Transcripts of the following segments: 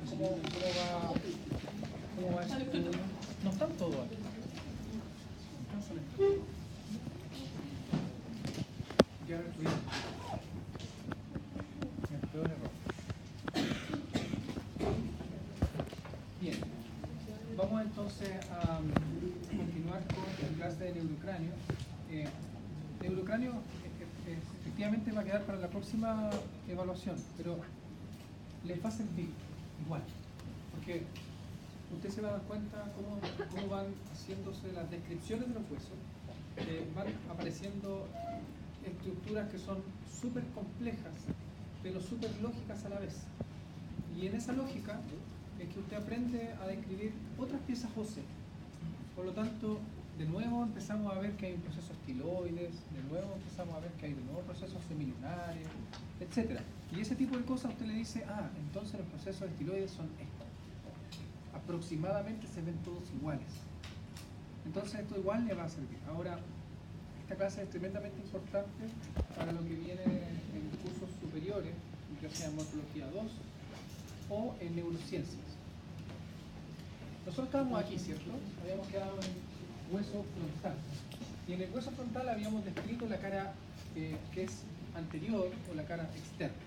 cómo va eso. No están todos aquí. Ya, cuidado. El peor error. Bien, vamos entonces a continuar con la clase de neurocráneo. Neurocráneo efectivamente va a quedar para la próxima evaluación, pero les va a servir igual, porque ustedes se van a dar cuenta cómo van haciéndose las descripciones de los huesos, van apareciendo estructuras que son súper complejas, pero súper lógicas a la vez. Y en esa lógica es que usted aprende a describir otras piezas óseas. Por lo tanto, de nuevo empezamos a ver que hay un proceso estiloides, de nuevo empezamos a ver que hay de nuevo procesos semilunares, etc. Y ese tipo de cosas usted le dice, entonces los procesos estiloides son estos. Aproximadamente se ven todos iguales. Entonces esto igual le va a servir. Ahora, esta clase es tremendamente importante para lo que viene en cursos superiores, ya sea en morfología 2 o en neurociencias. Nosotros estábamos aquí, ¿cierto? Habíamos quedado en hueso frontal. Y en el hueso frontal habíamos descrito la cara que es anterior o la cara externa.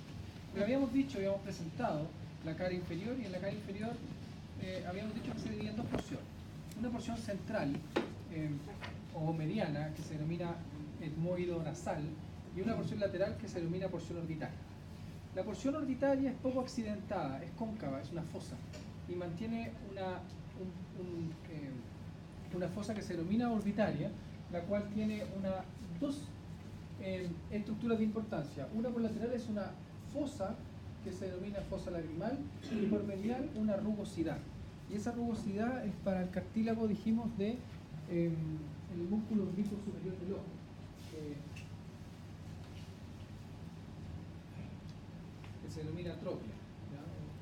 Pero habíamos dicho, habíamos presentado la cara inferior, y en la cara inferior habíamos dicho que se dividía en dos porciones. Una porción central o mediana que se denomina etmoido nasal, y una porción lateral que se denomina porción orbitaria. La porción orbitaria es poco accidentada, es cóncava, es una fosa, y mantiene una fosa que se denomina orbitaria, la cual tiene dos estructuras de importancia. Una por lateral es una fosa que se denomina fosa lagrimal, y por medial una rugosidad. Y esa rugosidad es para el cartílago, dijimos, de el músculo orbicuo superior del ojo. Que se denomina tróclea,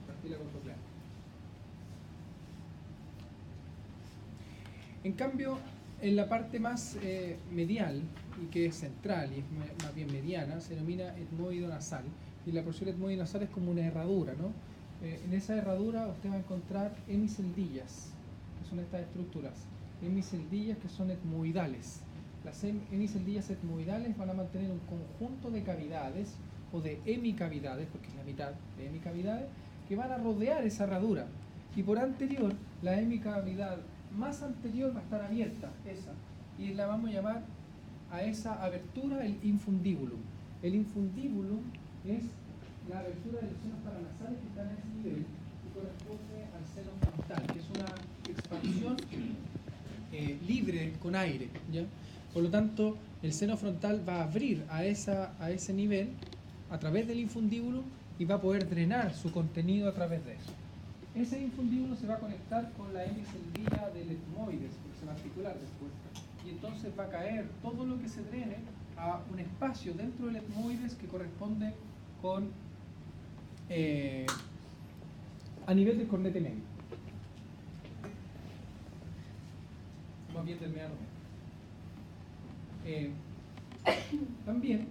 cartílago troclear. En cambio, en la parte más medial, y que es central y es más bien mediana, se denomina etmoido nasal. Y la porción etmoido nasal es como una herradura, ¿no? En esa herradura usted va a encontrar hemiceldillas, que son estas estructuras. Hemiceldillas que son etmoidales. Las hemiceldillas etmoidales van a mantener un conjunto de cavidades, o de hemicavidades, porque es la mitad de hemicavidades, que van a rodear esa herradura. Y por anterior, la hemicavidad más anterior va a estar abierta, esa, y la vamos a llamar a esa abertura el infundibulum. El infundibulum es la abertura de los senos paranasales que están en ese nivel y corresponde al seno frontal, que es una expansión libre con aire, ¿ya? Por lo tanto, el seno frontal va a abrir a ese nivel a través del infundíbulo y va a poder drenar su contenido a través de eso. Ese infundíbulo se va a conectar con la hemiceldilla del etmoides, porque se va a articular después, y entonces va a caer todo lo que se drene a un espacio dentro del etmoides que corresponde con a nivel del cornete medio. Más bien del mediano medio. También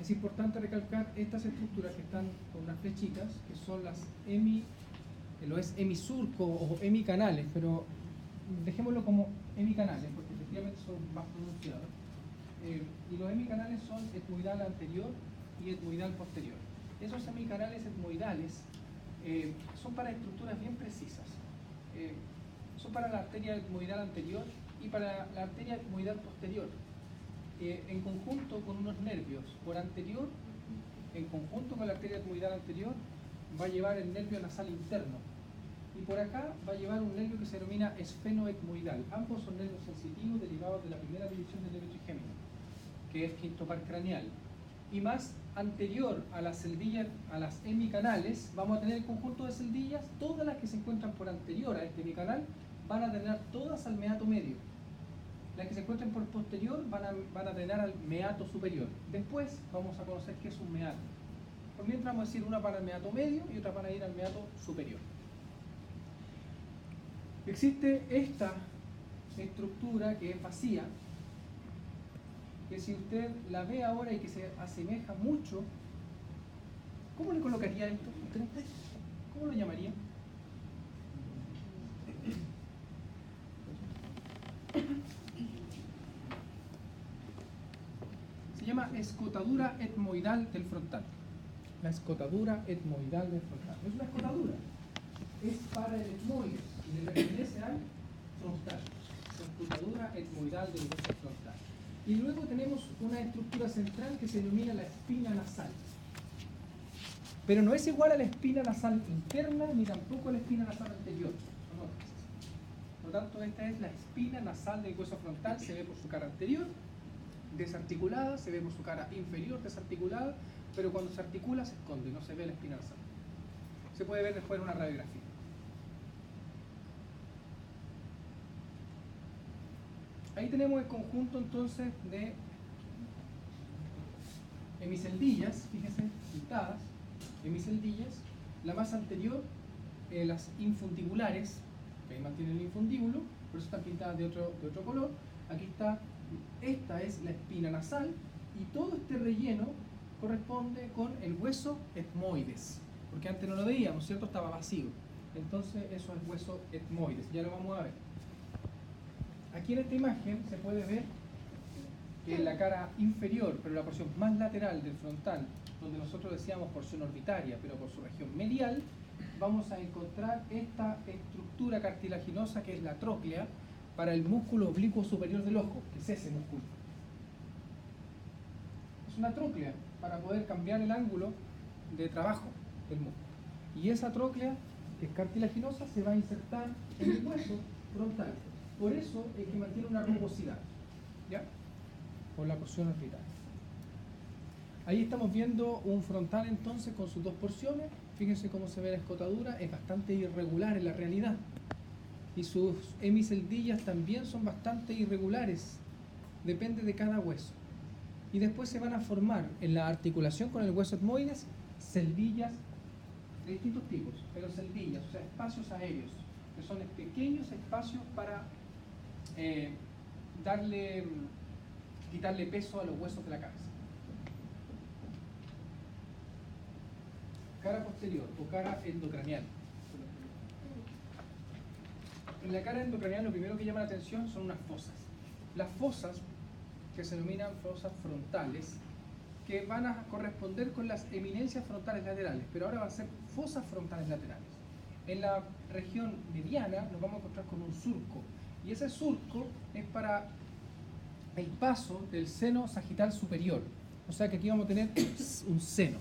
es importante recalcar estas estructuras que están con unas flechitas, que son las lo es hemisurco o hemicanales, pero dejémoslo como hemicanales, porque efectivamente son más pronunciados. Y los hemicanales son etmoidal anterior y etmoidal posterior. Esos hemicanales etmoidales son para estructuras bien precisas. Son para la arteria etmoidal anterior y para la arteria etmoidal posterior. En conjunto con unos nervios por anterior, en conjunto con la arteria etmoidal anterior, va a llevar el nervio nasal interno. Y por acá va a llevar un nervio que se denomina esfenoetmoidal. Ambos son nervios sensitivos derivados de la primera división del nervio trigémino, que es quinto par craneal. Y más anterior a las celdillas, a las hemicanales, vamos a tener el conjunto de celdillas. Todas las que se encuentran por anterior a este hemicanal van a drenar todas al meato medio. Las que se encuentran por posterior van a drenar al meato superior. Después vamos a conocer qué es un meato. Por mientras vamos a decir una para el meato medio y otra para ir al meato superior. Existe esta estructura que es vacía, que si usted la ve ahora y que se asemeja mucho, ¿cómo le colocaría esto? ¿Cómo lo llamaría? Se llama escotadura etmoidal del frontal. La escotadura etmoidal del frontal. No es una escotadura, es para el etmoides y le pertenece al frontal. Escotadura etmoidal del hueso frontal. Y luego tenemos una estructura central que se denomina la espina nasal. Pero no es igual a la espina nasal interna ni tampoco a la espina nasal anterior. Son otras. Por lo tanto, esta es la espina nasal del hueso frontal. Se ve por su cara anterior, desarticulada, se ve por su cara inferior, desarticulada, pero cuando se articula se esconde, no se ve la espina nasal. Se puede ver después en una radiografía. Ahí tenemos el conjunto entonces de hemiceldillas, fíjense, pintadas, hemiceldillas, la más anterior, las infundibulares, que ahí mantienen el infundíbulo, por eso están pintadas de otro color. Aquí está, esta es la espina nasal y todo este relleno corresponde con el hueso etmoides, porque antes no lo veíamos, ¿cierto? Estaba vacío. Entonces eso es hueso etmoides, ya lo vamos a ver. Aquí en esta imagen se puede ver que en la cara inferior, pero la porción más lateral del frontal, donde nosotros decíamos porción orbitaria, pero por su región medial, vamos a encontrar esta estructura cartilaginosa que es la tróclea para el músculo oblicuo superior del ojo, que es ese músculo. Es una tróclea para poder cambiar el ángulo de trabajo del músculo. Y esa tróclea, que es cartilaginosa, se va a insertar en el hueso frontal. Por eso es que mantiene una rugosidad, ¿ya? Por la porción orbital. Ahí estamos viendo un frontal entonces con sus dos porciones. Fíjense cómo se ve la escotadura, es bastante irregular en la realidad. Y sus hemiceldillas también son bastante irregulares, depende de cada hueso. Y después se van a formar en la articulación con el hueso etmoides celdillas de distintos tipos, pero celdillas, o sea, espacios aéreos, que son pequeños espacios para quitarle peso a los huesos de la cabeza. Cara posterior o cara endocraneal. En la cara endocraneal lo primero que llama la atención son unas fosas. Las fosas, que se denominan fosas frontales, que van a corresponder con las eminencias frontales laterales, pero ahora van a ser fosas frontales laterales. En la región mediana nos vamos a encontrar con un surco, y ese surco es para el paso del seno sagital superior. O sea que aquí vamos a tener un seno.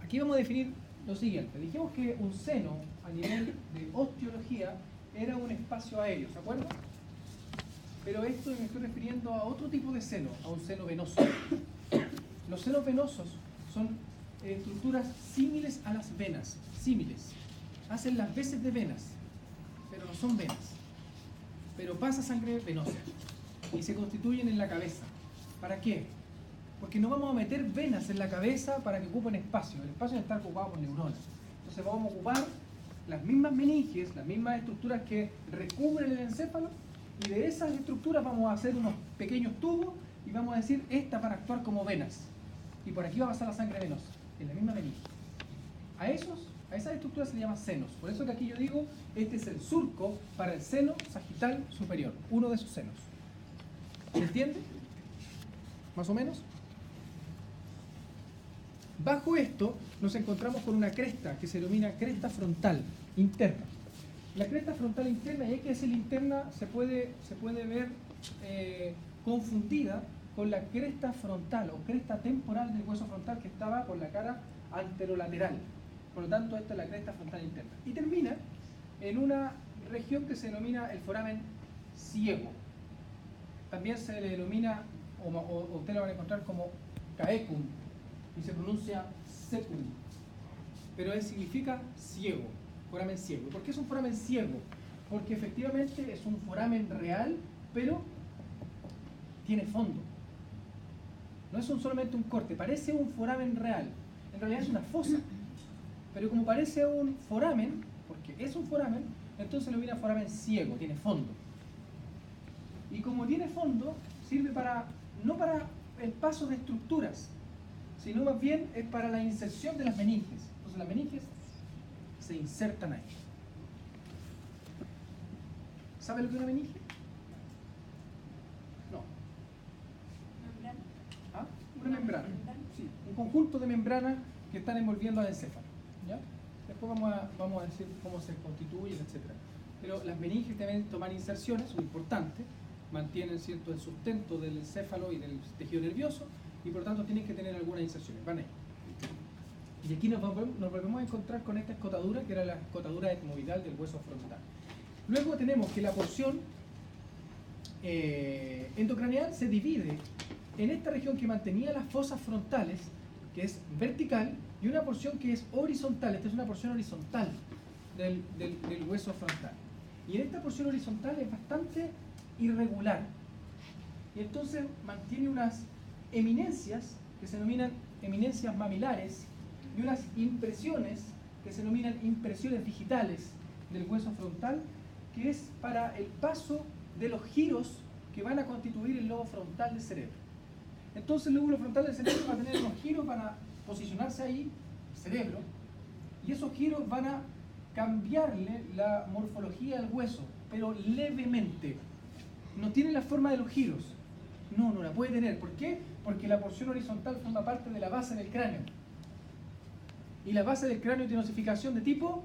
Aquí vamos a definir lo siguiente. Dijimos que un seno, a nivel de osteología, era un espacio aéreo, ¿se acuerdan? Pero esto me estoy refiriendo a otro tipo de seno, a un seno venoso. Los senos venosos son estructuras símiles a las venas, símiles. Hacen las veces de venas, pero no son venas. Pero pasa sangre venosa y se constituyen en la cabeza. ¿Para qué? Porque no vamos a meter venas en la cabeza para que ocupen espacio. El espacio está ocupado por neuronas. Entonces vamos a ocupar las mismas meninges, las mismas estructuras que recubren el encéfalo, y de esas estructuras vamos a hacer unos pequeños tubos y vamos a decir, esta para actuar como venas. Y por aquí va a pasar la sangre venosa, en la misma meninge. A esas estructuras se le llama senos. Por eso que aquí yo digo, este es el surco para el seno sagital superior, uno de sus senos. ¿Se entiende? ¿Más o menos? Bajo esto nos encontramos con una cresta que se denomina cresta frontal interna. La cresta frontal interna, y hay que decir interna, se puede ver confundida con la cresta frontal o cresta temporal del hueso frontal que estaba por la cara anterolateral. Por lo tanto, esta es la cresta frontal interna. Y termina en una región que se denomina el foramen ciego. También se le denomina, o ustedes lo van a encontrar como caecum, y se pronuncia secum, pero significa ciego, foramen ciego. ¿Por qué es un foramen ciego? Porque efectivamente es un foramen real, pero tiene fondo. No es solamente un corte, parece un foramen real, en realidad es una fosa, pero como parece un foramen, porque es un foramen, entonces lo viene foramen ciego, tiene fondo. Y como tiene fondo, sirve no para el paso de estructuras, sino más bien es para la inserción de las meninges. Entonces las meninges se insertan ahí. ¿Sabe lo que es una meninge? No. ¿Membrana? ¿Ah? Una membrana. Sí, un conjunto de membranas que están envolviendo al encéfalo. ¿Ya? Después vamos a decir cómo se constituyen, etc. Pero las meninges deben tomar inserciones, son importantes, mantienen, ¿cierto?, el sustento del encéfalo y del tejido nervioso, y por lo tanto tienen que tener algunas inserciones. Van ahí. Y aquí nos volvemos a encontrar con esta escotadura, que era la escotadura etmoidal del hueso frontal. Luego tenemos que la porción endocraneal se divide en esta región que mantenía las fosas frontales, que es vertical, y una porción que es horizontal. Esta es una porción horizontal del hueso frontal. Y en esta porción horizontal es bastante irregular. Y entonces mantiene unas eminencias que se denominan eminencias mamilares y unas impresiones que se denominan impresiones digitales del hueso frontal, que es para el paso de los giros que van a constituir el lobo frontal del cerebro. Entonces el lóbulo frontal del cerebro va a tener unos giros para posicionarse ahí, cerebro, y esos giros van a cambiarle la morfología al hueso, pero levemente. No tiene la forma de los giros. No la puede tener. ¿Por qué? Porque la porción horizontal forma parte de la base del cráneo. Y la base del cráneo tiene osificación de tipo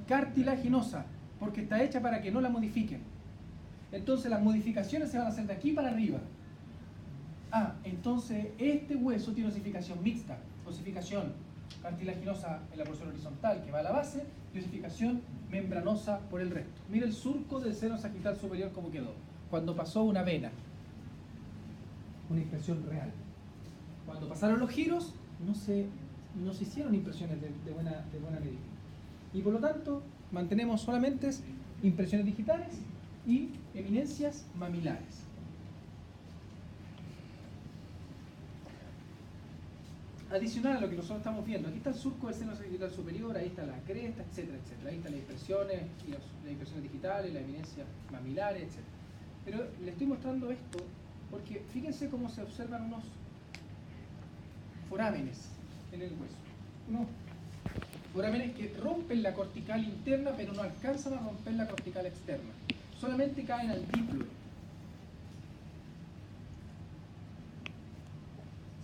cartilaginosa, porque está hecha para que no la modifiquen. Entonces las modificaciones se van a hacer de aquí para arriba. Entonces este hueso tiene osificación mixta, osificación cartilaginosa en la porción horizontal que va a la base y osificación membranosa por el resto. Mira el surco del seno sagital superior como quedó, cuando pasó una vena. Una impresión real. Cuando pasaron los giros, no se hicieron impresiones de buena medida. Y por lo tanto, mantenemos solamente impresiones digitales y eminencias mamilares. Adicional a lo que nosotros estamos viendo, aquí está el surco del seno sagital superior, ahí está la cresta, etcétera, etcétera. Ahí están las impresiones, las impresiones digitales, las eminencias mamilares, etcétera. Pero le estoy mostrando esto porque fíjense cómo se observan unos forámenes en el hueso. Unos forámenes que rompen la cortical interna, pero no alcanzan a romper la cortical externa. Solamente caen al diplo.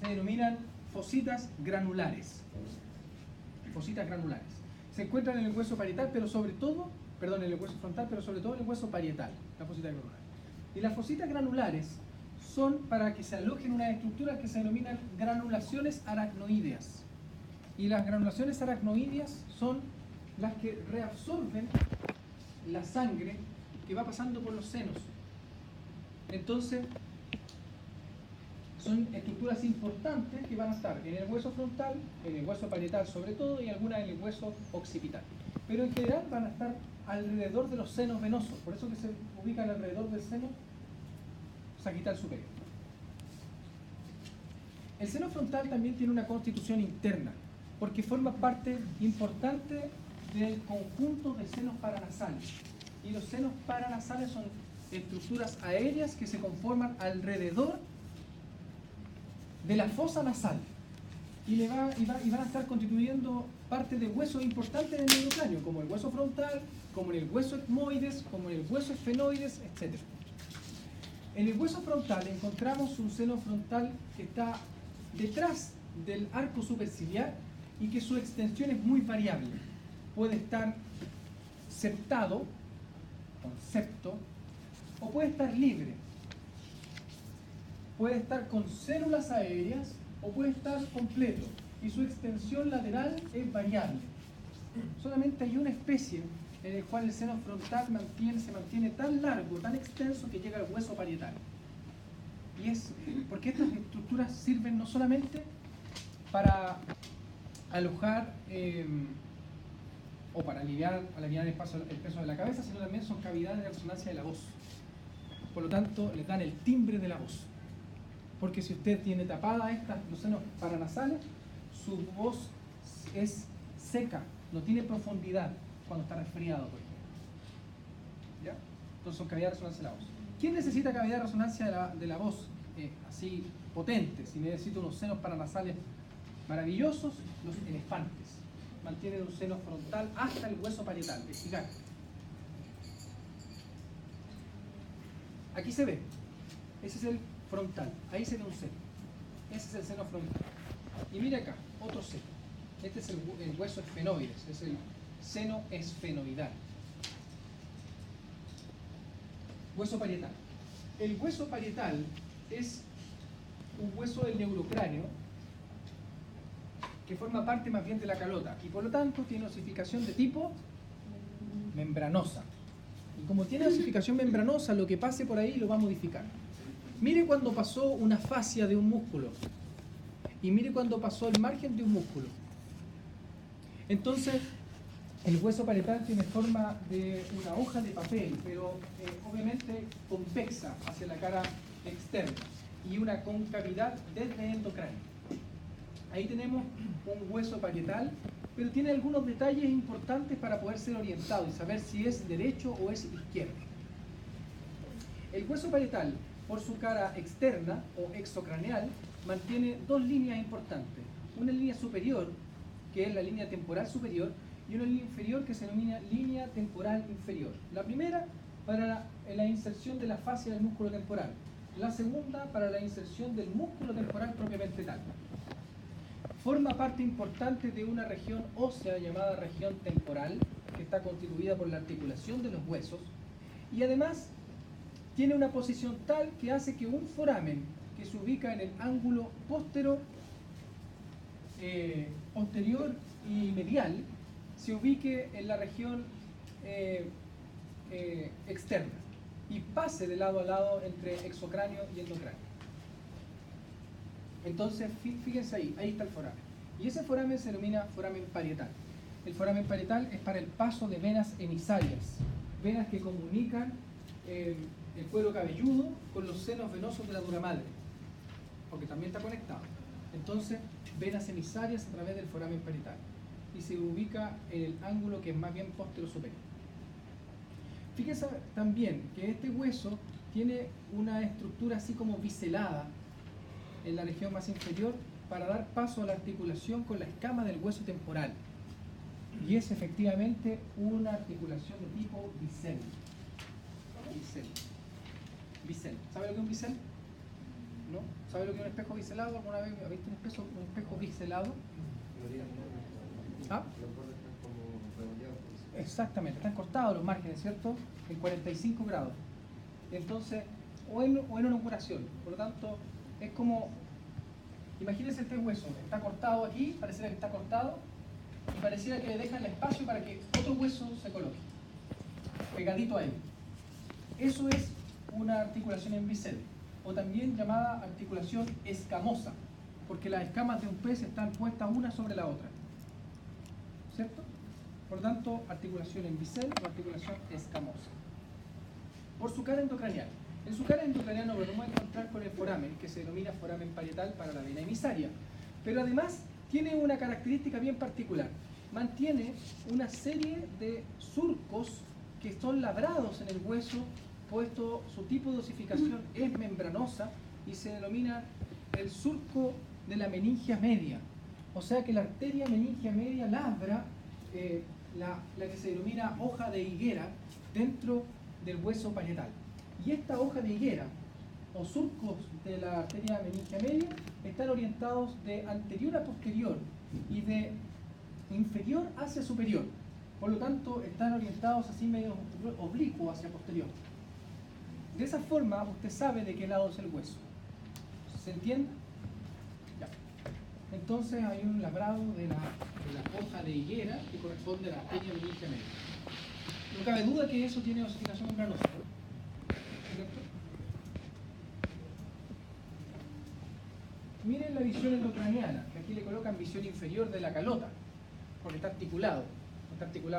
Se denominan fositas granulares. Fositas granulares. Se encuentran en el hueso parietal, pero sobre todo, en el hueso frontal, pero sobre todo en el hueso parietal, la fosita granular. Y las fositas granulares son para que se alojen unas estructuras que se denominan granulaciones aracnoídeas. Y las granulaciones aracnoídeas son las que reabsorben la sangre que va pasando por los senos. Entonces, son estructuras importantes que van a estar en el hueso frontal, en el hueso parietal sobre todo, y algunas en el hueso occipital. Pero en general van a estar alrededor de los senos venosos, por eso que se ubican alrededor del seno sagital superior. El seno frontal también tiene una constitución interna, porque forma parte importante del conjunto de senos paranasales. Y los senos paranasales son estructuras aéreas que se conforman alrededor de la fosa nasal y van a estar constituyendo parte de huesos importantes del neurocráneo, como el hueso frontal, como en el hueso etmoides, como en el hueso esfenoides, etc. En el hueso frontal encontramos un seno frontal que está detrás del arco superciliar y que su extensión es muy variable. Puede estar septado, con septo, o puede estar libre. Puede estar con células aéreas o puede estar completo, y su extensión lateral es variable. Solamente hay una especie en la cual el seno frontal se mantiene tan largo, tan extenso, que llega al hueso parietal. Y es porque estas estructuras sirven no solamente para alojar o para aliviar el peso de la cabeza, sino también son cavidades de resonancia de la voz. Por lo tanto, les dan el timbre de la voz. Porque si usted tiene tapadas los senos paranasales, su voz es seca, no tiene profundidad cuando está resfriado, por ejemplo. ¿Ya? Entonces son cavidades de resonancia de la voz. ¿Quién necesita cavidad de resonancia de la voz así potente? Si necesita unos senos paranasales maravillosos, los elefantes. mantiene de un seno frontal hasta el hueso parietal, es gigante. Aquí se ve, ese es el frontal, ahí se ve un seno, ese es el seno frontal. Y mire acá, otro seno, este es el hueso esfenoides, es el seno esfenoidal. Hueso parietal. El hueso parietal es un hueso del neurocráneo que forma parte más bien de la calota y por lo tanto tiene osificación de tipo membranosa. Y como tiene osificación membranosa, lo que pase por ahí lo va a modificar. Mire cuando pasó una fascia de un músculo y mire cuando pasó el margen de un músculo. Entonces, el hueso parietal tiene forma de una hoja de papel, pero obviamente convexa hacia la cara externa y una concavidad desde el endocráneo. Ahí tenemos un hueso parietal, pero tiene algunos detalles importantes para poder ser orientado y saber si es derecho o es izquierdo. El hueso parietal, por su cara externa o exocraneal, mantiene dos líneas importantes. Una línea superior, que es la línea temporal superior, y una línea inferior que se denomina línea temporal inferior. La primera para la inserción de la fascia del músculo temporal. La segunda para la inserción del músculo temporal propiamente tal. Forma parte importante de una región ósea llamada región temporal, que está constituida por la articulación de los huesos, y además tiene una posición tal que hace que un foramen que se ubica en el ángulo posterior y medial se ubique en la región externa y pase de lado a lado entre exocráneo y endocráneo. Entonces, fíjense ahí está el foramen. Y ese foramen se denomina foramen parietal. El foramen parietal es para el paso de venas emisarias, venas que comunican el cuero cabelludo con los senos venosos de la dura madre, porque también está conectado. Entonces, venas emisarias a través del foramen parietal. Y se ubica en el ángulo que es más bien posterior superior. Fíjense también que este hueso tiene una estructura así como biselada en la región más inferior para dar paso a la articulación con la escama del hueso temporal. Y es efectivamente una articulación de tipo bisel. Bisel. ¿Sabe lo que es un bisel? ¿No? ¿Sabe lo que es un espejo biselado? ¿Alguna vez ha visto un espejo biselado? ¿Ah? Exactamente, están cortados los márgenes, ¿cierto? En 45 grados. Entonces, o en una curación. Por lo tanto, es como, imagínense este hueso, está cortado aquí, pareciera que está cortado, y pareciera que le dejan el espacio para que otro hueso se coloque, pegadito a él. Eso es una articulación en bisel, o también llamada articulación escamosa, porque las escamas de un pez están puestas una sobre la otra, ¿cierto? Por lo tanto, articulación en bisel o articulación escamosa. Por su cara endocranial. En su cara endocranial nos vamos a encontrar con el foramen, que se denomina foramen parietal para la vena emisaria. Pero además tiene una característica bien particular. Mantiene una serie de surcos que son labrados en el hueso, puesto su tipo de osificación es membranosa y se denomina el surco de la meningia media. O sea que la arteria meningia media labra la que se denomina hoja de higuera dentro del hueso parietal. Y esta hoja de higuera o surcos de la arteria meningia media están orientados de anterior a posterior y de inferior hacia superior. Por lo tanto, están orientados así medio oblicuo hacia posterior. De esa forma, usted sabe de qué lado es el hueso. ¿Se entiende? Ya. Entonces hay un labrado de la hoja de higuera que corresponde a la arteria meningia media. No cabe duda que eso tiene osificación membranosa. Miren la visión endocraniana, que aquí le colocan visión inferior de la calota, porque está articulado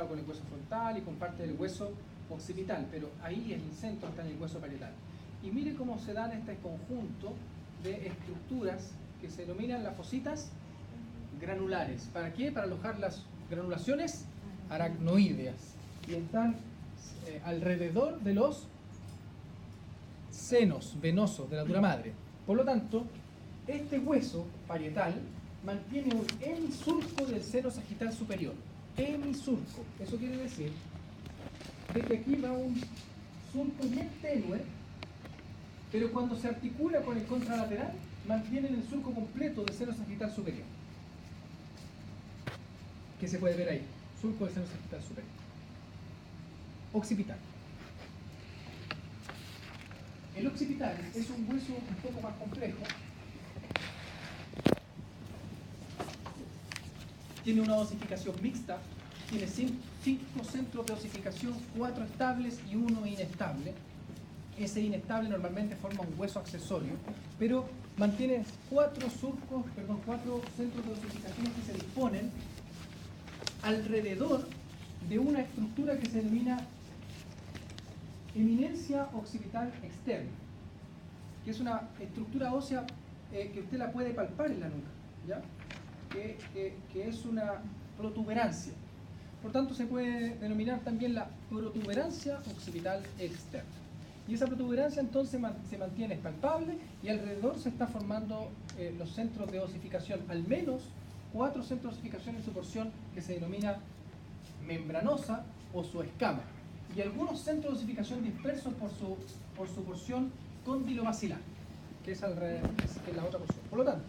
con el hueso frontal y con parte del hueso occipital, pero ahí en el centro está en el hueso parietal. Y mire cómo se dan este conjunto de estructuras que se denominan las fositas granulares. ¿Para qué? Para alojar las granulaciones aracnoídeas. Y están alrededor de los senos venosos de la dura madre. Por lo tanto, este hueso parietal mantiene un hemisurco del seno sagital superior. Hemisurco. Eso quiere decir de que aquí va un surco bien tenue, pero cuando se articula con el contralateral, mantienen el surco completo del seno sagital superior. Que se puede ver ahí. Surco del seno sagital superior. Occipital. El occipital es un hueso un poco más complejo. Tiene una osificación mixta. Tiene 5 centros de osificación, 4 estables y 1 inestable. Ese inestable normalmente forma un hueso accesorio, pero mantiene 4 centros de osificación que se disponen alrededor de una estructura que se denomina eminencia occipital externa, que es una estructura ósea que usted la puede palpar en la nuca, ¿ya? Que es una protuberancia. Por tanto, se puede denominar también la protuberancia occipital externa. Y esa protuberancia entonces se mantiene palpable y alrededor se está formando los centros de osificación, al menos 4 centros de osificación en su porción que se denomina membranosa o su escama. Y algunos centros de osificación dispersos por su porción cóndilo-basilar, que es alrededor, que es la otra porción. Por lo tanto,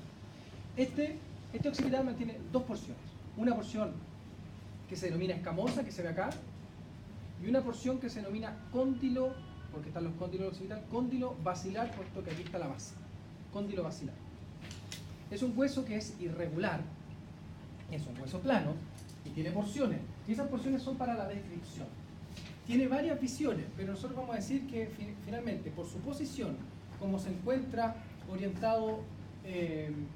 este occipital mantiene 2 porciones. Una porción que se denomina escamosa, que se ve acá, y una porción que se denomina cóndilo, porque están los cóndilos del occipital, cóndilo basilar, puesto que aquí está la base. Cóndilo basilar. Es un hueso que es irregular, es un hueso plano y tiene porciones. Y esas porciones son para la descripción. Tiene varias visiones, pero nosotros vamos a decir que finalmente, por su posición, como se encuentra orientado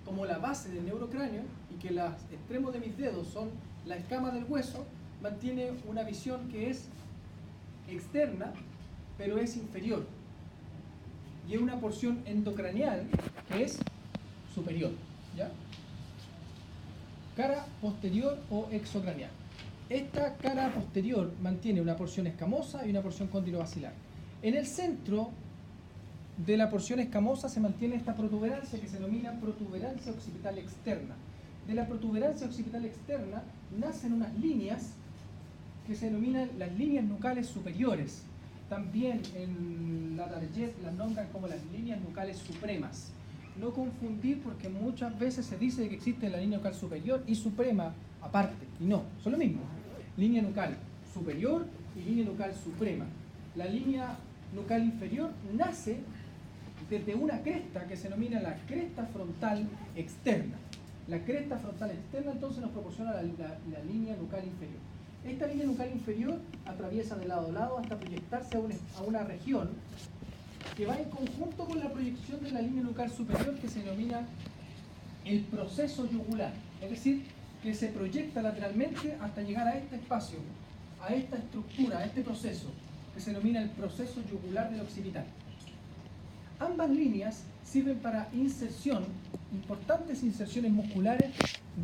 como la base del neurocráneo y que los extremos de mis dedos son la escama del hueso, mantiene una visión que es externa, pero es inferior. Y es una porción endocraneal que es superior, ¿ya? Cara posterior o exocraneal. Esta cara posterior mantiene una porción escamosa y una porción cóndilo-basilar. En el centro de la porción escamosa se mantiene esta protuberancia que se denomina protuberancia occipital externa. De la protuberancia occipital externa nacen unas líneas que se denominan las líneas nucales superiores. También en la Target las nombran como las líneas nucales supremas. No confundir, porque muchas veces se dice que existe la línea nucal superior y suprema aparte, y no, son lo mismo. Línea nucal superior y línea nucal suprema. La línea nucal inferior nace desde una cresta que se denomina la cresta frontal externa. La cresta frontal externa entonces nos proporciona la línea nucal inferior. Esta línea nucal inferior atraviesa de lado a lado hasta proyectarse a una región que va en conjunto con la proyección de la línea nucal superior, que se denomina el proceso yugular. Es decir, que se proyecta lateralmente hasta llegar a este espacio, a esta estructura, a este proceso, que se denomina el proceso yugular del occipital. Ambas líneas sirven para inserción, importantes inserciones musculares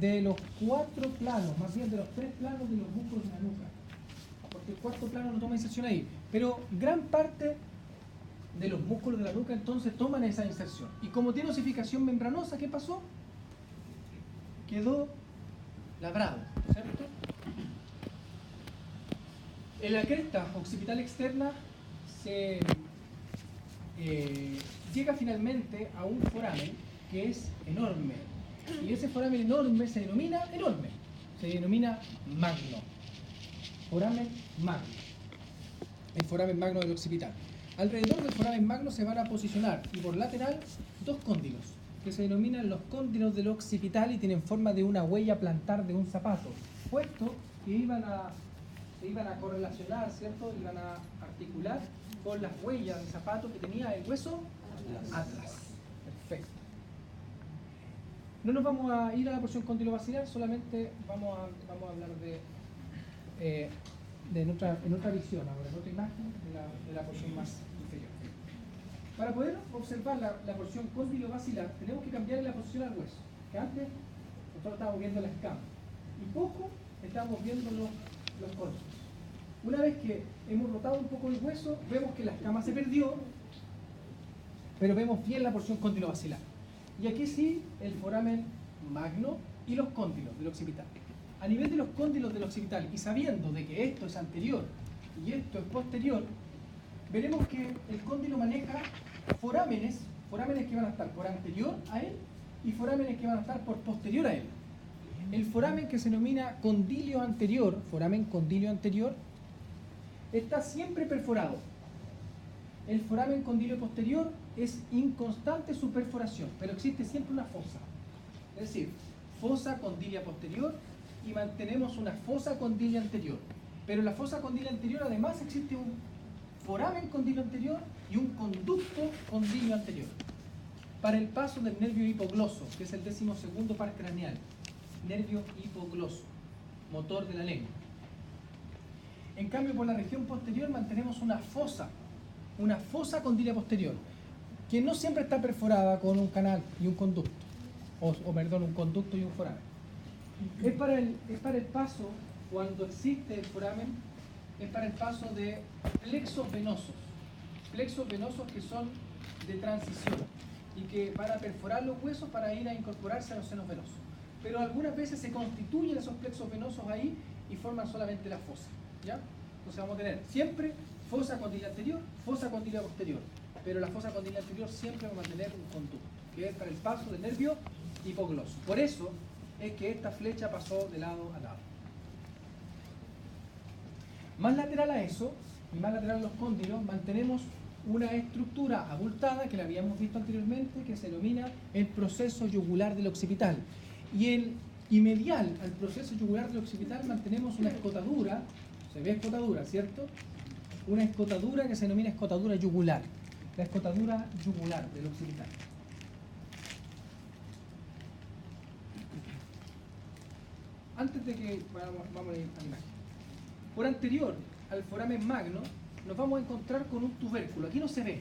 de los 4 planos, más bien de los 3 planos de los músculos de la nuca, porque el 4º plano no toma inserción ahí, pero gran parte de los músculos de la nuca entonces toman esa inserción. Y como tiene osificación membranosa, ¿qué pasó? Quedó labrado, ¿cierto? En la cresta occipital externa se llega finalmente a un foramen que es enorme. Y ese foramen enorme se denomina magno. Foramen magno. El foramen magno del occipital. Alrededor del foramen magno se van a posicionar, y por lateral, 2 cóndilos, que se denominan los cóndilos del occipital y tienen forma de una huella plantar de un zapato, puesto que se iban a correlacionar, ¿cierto? Iban a articular con las huellas del zapato que tenía el hueso atlas. Perfecto. No nos vamos a ir a la porción cóndilo-basilar, solamente vamos a hablar en otra visión, ahora, en otra imagen de la porción más inferior. Para poder observar la porción cóndilo-basilar, tenemos que cambiar la posición al hueso, que antes nosotros estábamos viendo la escama, y poco estábamos viendo los cóndilos. Una vez que hemos rotado un poco el hueso, vemos que la escama se perdió, pero vemos bien la porción cóndilo-basilar. Y aquí sí, el foramen magno y los cóndilos del occipital. A nivel de los cóndilos del occipital y sabiendo de que esto es anterior y esto es posterior, veremos que el cóndilo maneja forámenes que van a estar por anterior a él y forámenes que van a estar por posterior a él. El foramen que se denomina condilio anterior, foramen condilio anterior, está siempre perforado. El foramen condilio posterior es inconstante su perforación, pero existe siempre una fosa. Es decir, fosa condilia posterior y mantenemos una fosa condilia anterior. Pero en la fosa condilia anterior además existe un foramen condilio anterior y un conducto condilio anterior. Para el paso del nervio hipogloso, que es el 12º par craneal, nervio hipogloso, motor de la lengua. En cambio, por la región posterior mantenemos una fosa condilia posterior, que no siempre está perforada con un canal y un conducto, un conducto y un foramen. Es para el paso, cuando existe el foramen, es para el paso de plexos venosos que son de transición y que van a perforar los huesos para ir a incorporarse a los senos venosos. Pero algunas veces se constituyen esos plexos venosos ahí y forman solamente la fosa, ¿ya? Entonces vamos a tener siempre fosa condilia anterior, fosa condilia posterior, pero la fosa condilia anterior siempre va a mantener un conducto, que es para el paso del nervio hipogloso. Por eso es que esta flecha pasó de lado a lado. Más lateral a eso, y más lateral a los cóndilos, mantenemos una estructura abultada que la habíamos visto anteriormente, que se denomina el proceso yugular del occipital. Y medial al proceso yugular del occipital mantenemos una escotadura, se ve escotadura, ¿cierto? Una escotadura que se denomina escotadura yugular, la escotadura yugular del occipital. Antes de que vamos a la imagen. Por anterior al foramen magno, nos vamos a encontrar con un tubérculo. Aquí no se ve,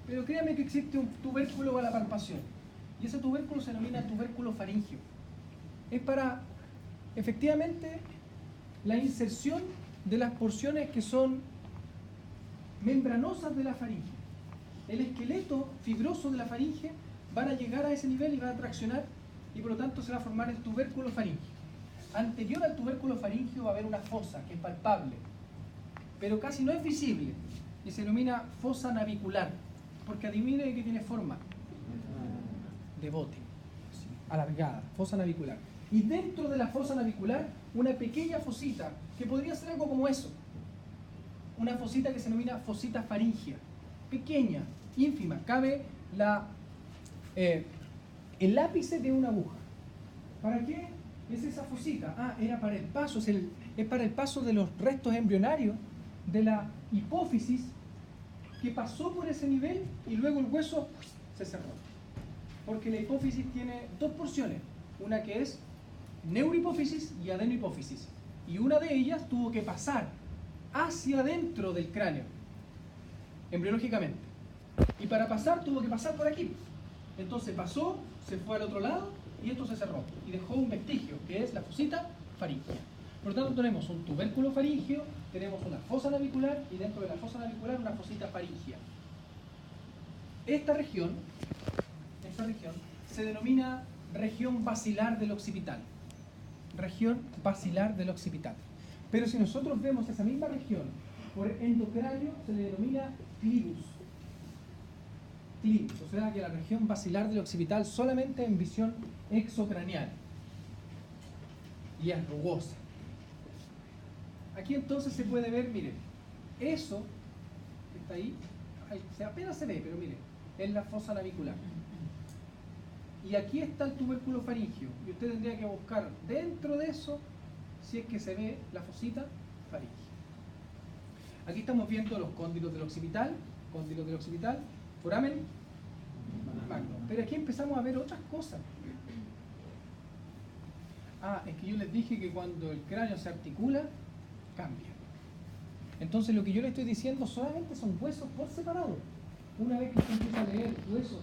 pero créanme que existe un tubérculo para la palpación. Y ese tubérculo se denomina tubérculo faríngeo. Es para, efectivamente, la inserción de las porciones que son membranosas de la faringe. El esqueleto fibroso de la faringe van a llegar a ese nivel y van a traccionar, y por lo tanto se va a formar el tubérculo faríngeo. Anterior al tubérculo faríngeo va a haber una fosa que es palpable, pero casi no es visible, y se denomina fosa navicular, porque adivine que tiene forma de bote, alargada, fosa navicular. Y dentro de la fosa navicular, una pequeña fosita, que podría ser algo como eso, una fosita que se denomina fosita faríngea, pequeña, ínfima, cabe el ápice de una aguja. ¿Para qué es esa fosita? Era para el paso, es para el paso de los restos embrionarios de la hipófisis que pasó por ese nivel y luego el hueso se cerró. Porque la hipófisis tiene dos porciones, una que es neurohipófisis y adenohipófisis, y una de ellas tuvo que pasar hacia adentro del cráneo, embriológicamente, y para pasar tuvo que pasar por aquí. Entonces pasó, se fue al otro lado y esto se cerró y dejó un vestigio que es la fosita faríngea. Por lo tanto tenemos un tubérculo faríngeo, tenemos una fosa navicular y dentro de la fosa navicular una fosita faríngea. Esta región se denomina región basilar del occipital. Región basilar del occipital. Pero si nosotros vemos esa misma región por endocráneo, se le denomina clivus. Clivus, o sea que la región basilar del occipital solamente en visión exocraneal. Y es rugosa. Aquí entonces se puede ver, miren, eso que está ahí, apenas se ve, pero miren, es la fosa navicular. Y aquí está el tubérculo faríngeo. Y usted tendría que buscar dentro de eso si es que se ve la fosita faríngea. Aquí estamos viendo los cóndilos del occipital, foramen magno. Pero aquí empezamos a ver otras cosas. Es que yo les dije que cuando el cráneo se articula, cambia. Entonces lo que yo le estoy diciendo solamente son huesos por separado. Una vez que usted empieza a leer huesos,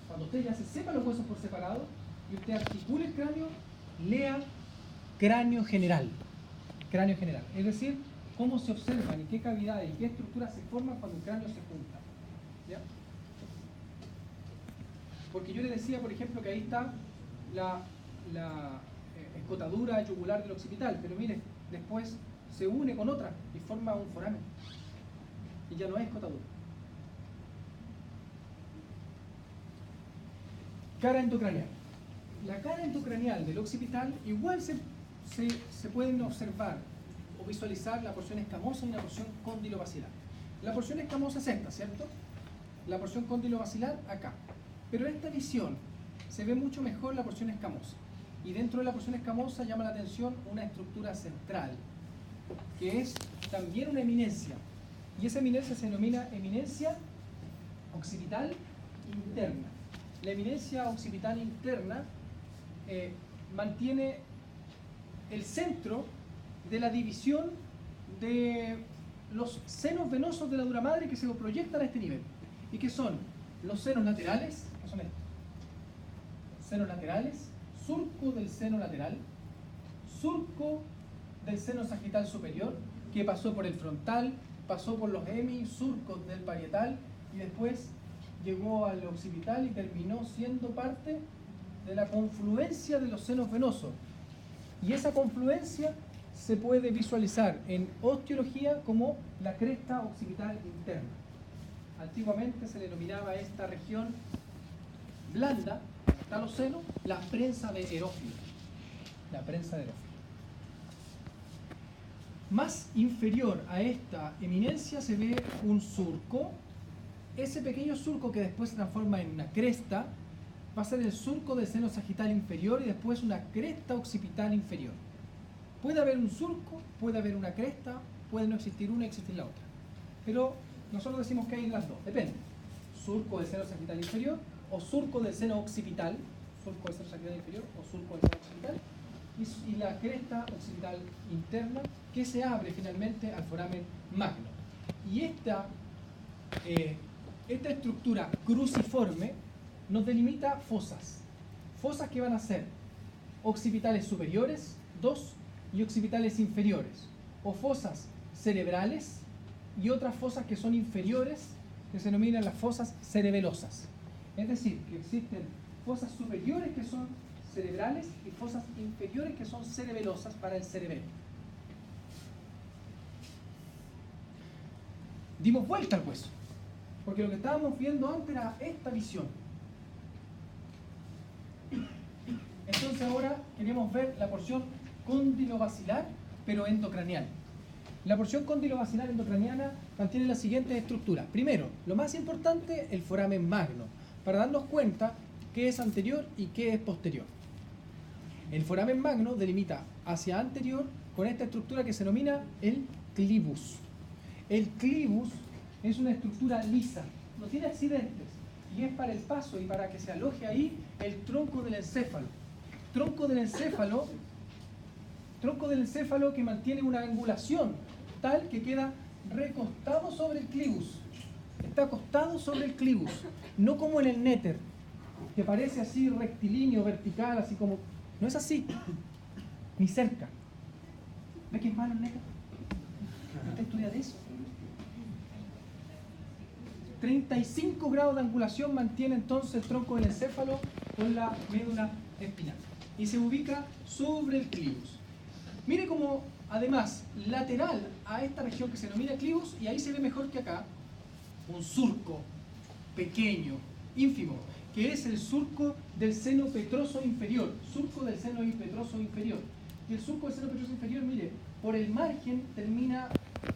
cuando usted ya se sepa los huesos por separado y usted articula el cráneo, lea cráneo general. Cráneo general. Es decir, cómo se observan y qué cavidades y qué estructuras se forman cuando el cráneo se junta. ¿Ya? Porque yo le decía, por ejemplo, que ahí está la escotadura yugular del occipital, pero mire, después se une con otra y forma un foramen. Y ya no es escotadura. Cara endocranial. La cara endocranial del occipital igual se pueden observar o visualizar la porción escamosa y la porción cóndilo-basilar. La porción escamosa es esta, ¿cierto? La porción cóndilo-basilar acá. Pero en esta visión se ve mucho mejor la porción escamosa. Y dentro de la porción escamosa llama la atención una estructura central, que es también una eminencia. Y esa eminencia se denomina eminencia occipital interna. La eminencia occipital interna mantiene el centro de la división de los senos venosos de la dura madre que se proyectan a este nivel. ¿Y qué son? Los senos laterales, ¿qué son estos? Senos laterales, surco del seno lateral, surco del seno sagital superior, que pasó por el frontal, pasó por los hemisurcos del parietal y después llegó al occipital y terminó siendo parte de la confluencia de los senos venosos. Y esa confluencia se puede visualizar en osteología como la cresta occipital interna. Antiguamente se le denominaba esta región blanda, está los senos, la prensa de Erófilo. La prensa de Erófilo. Más inferior a esta eminencia se ve un surco. Ese pequeño surco que después se transforma en una cresta va a ser el surco del seno sagital inferior y después una cresta occipital inferior. Puede haber un surco, puede haber una cresta, puede no existir una y existir la otra. Pero nosotros decimos que hay las dos, depende. Surco del seno sagital inferior o surco del seno occipital, surco del seno sagital inferior o surco del seno occipital, y la cresta occipital interna que se abre finalmente al foramen magno. Y esta estructura cruciforme nos delimita fosas. Fosas que van a ser occipitales superiores, 2, y occipitales inferiores. O fosas cerebrales y otras fosas que son inferiores, que se denominan las fosas cerebelosas. Es decir, que existen fosas superiores que son cerebrales y fosas inferiores que son cerebelosas para el cerebelo. Dimos vuelta al hueso, porque lo que estábamos viendo antes era esta visión. Entonces ahora queremos ver la porción cóndilo-basilar, pero endocranial. La porción cóndilo-basilar endocraniana mantiene la siguiente estructura. Primero, lo más importante, el foramen magno, para darnos cuenta qué es anterior y qué es posterior. El foramen magno delimita hacia anterior con esta estructura que se denomina el clivus. El clivus es una estructura lisa, no tiene accidentes, y es para el paso y para que se aloje ahí el tronco del encéfalo. Tronco del encéfalo que mantiene una angulación tal que queda recostado sobre el clivus. Está acostado sobre el clivus, no como en el néter, que parece así rectilíneo, vertical, así como... No es así, ni cerca. ¿Ve que es malo el néter? ¿Usted estudia de eso? 35 grados de angulación mantiene entonces el tronco del encéfalo con la médula espinal y se ubica sobre el clivus. Mire como además lateral a esta región que se denomina clivus, y ahí se ve mejor que acá, un surco pequeño, ínfimo, que es el surco del seno petroso inferior, surco del seno petroso inferior. Y el surco del seno petroso inferior, mire, por el margen termina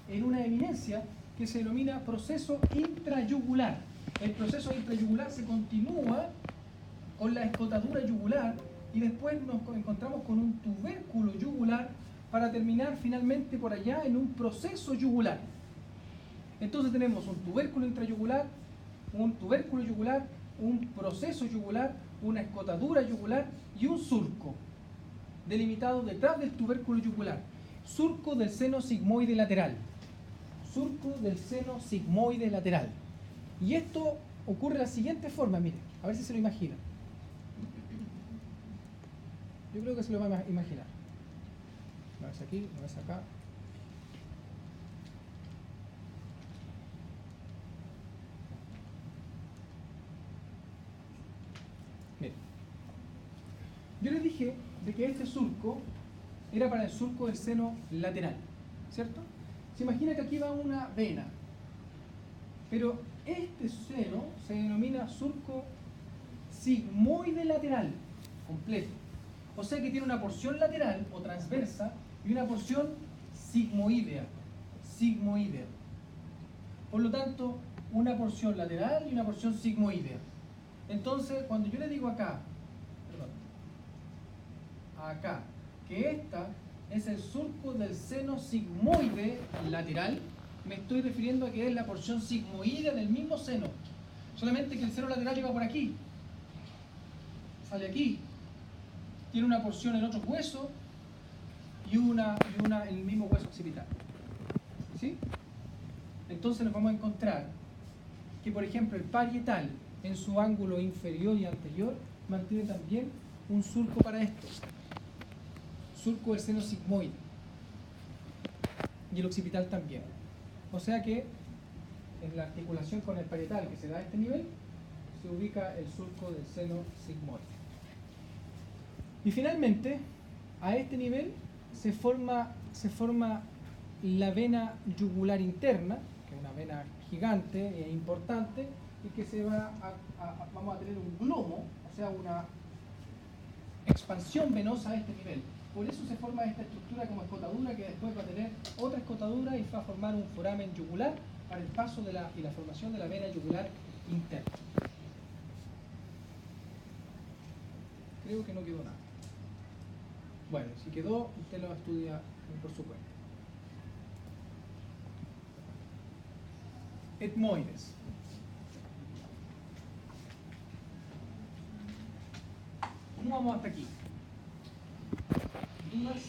en una eminencia que se denomina proceso intrayugular. El proceso intrayugular se continúa con la escotadura yugular y después nos encontramos con un tubérculo yugular para terminar finalmente por allá en un proceso yugular. Entonces tenemos un tubérculo intrayugular, un tubérculo yugular, un proceso yugular, una escotadura yugular y un surco delimitado detrás del tubérculo yugular. Surco del seno sigmoide lateral. Surco del seno sigmoide lateral. Y esto ocurre de la siguiente forma, mire, a ver si se lo imagina. Yo creo que se lo va a imaginar. Una vez aquí, una vez acá. Mire. Yo les dije de que este surco era para el surco del seno lateral, ¿cierto? Se imagina que aquí va una vena, pero este seno se denomina surco sigmoide lateral completo. O sea que tiene una porción lateral o transversa y una porción sigmoidea. Sigmoidea. Por lo tanto, una porción lateral y una porción sigmoidea. Entonces, cuando yo le digo acá, que esta es el surco del seno sigmoide lateral, me estoy refiriendo a que es la porción sigmoidea del mismo seno. Solamente que el seno lateral lleva por aquí, sale aquí, tiene una porción en otro hueso y una en el mismo hueso occipital. ¿Sí? Entonces nos vamos a encontrar que, por ejemplo, el parietal en su ángulo inferior y anterior mantiene también un surco para esto, surco del seno sigmoide, y el occipital también. O sea que en la articulación con el parietal que se da a este nivel se ubica el surco del seno sigmoide. Y finalmente, a este nivel se forma la vena yugular interna, que es una vena gigante e importante, y que vamos a tener un glomo, o sea, una expansión venosa a este nivel. Por eso se forma esta estructura como escotadura, que después va a tener otra escotadura y va a formar un foramen yugular para el paso y la formación de la vena yugular interna. Creo que no quedó nada. Bueno, si quedó, usted lo estudia por su cuenta. Etmoides. ¿Cómo vamos hasta aquí? ¿Dudas?